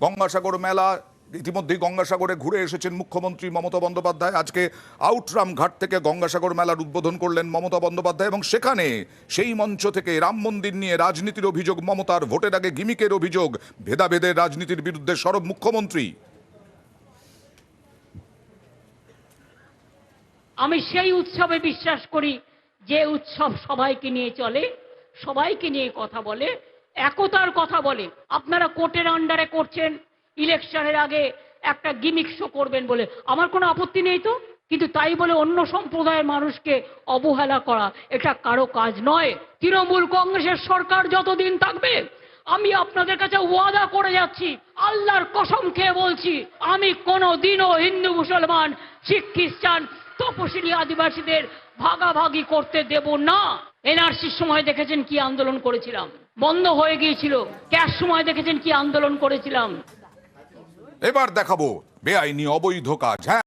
গঙ্গাসাগর মেলা ইতিমধ্যেই গঙ্গাসাগরে ঘুরে এসেছেন মুখ্যমন্ত্রী মমতা বন্দ্যোপাধ্যায়। আজকে আউটরাম ঘাট থেকে গঙ্গাসাগর মেলার উদ্বোধন করলেন মমতা বন্দ্যোপাধ্যায় এবং সেখানে সেই মঞ্চ থেকে রাম মন্দির নিয়ে রাজনীতির অভিযোগ মমতার, ভোটের আগে গিমিকের অভিযোগ, ভেদাভেদের রাজনীতির বিরুদ্ধে সরব মুখ্যমন্ত্রী। আমি সেই উৎসবে বিশ্বাস করি যে উৎসব সবাইকে নিয়ে চলে, সবাইকে নিয়ে কথা বলে, একতার কথা বলে। আপনারা কোর্টের আন্ডারে করছেন, ইলেকশনের আগে একটা গিমিক শো করবেন বলে আমার কোনো আপত্তি নেই তো, কিন্তু তাই বলে অন্য সম্প্রদায়ের মানুষকে অবহেলা করা এটা কারো কাজ নয়। তৃণমূল কংগ্রেসের সরকার যতদিন থাকবে আমি আপনাদের কাছে ওয়াদা করে যাচ্ছি, আল্লাহর কসম খেয়ে বলছি, আমি কোনোদিনও হিন্দু মুসলমান শিখ খ্রিস্টান তপশিলি আদিবাসীদের ভাগাভাগি করতে দেব না। এনআরসির সময় দেখেছেন কি আন্দোলন করেছিলাম, বন্ধ হয়ে গিয়েছিল। ক্যাশ সময় দেখেছেন কি আন্দোলন করেছিলাম। এবার দেখাবো বেআইনি অবৈধ কাজ। হ্যাঁ।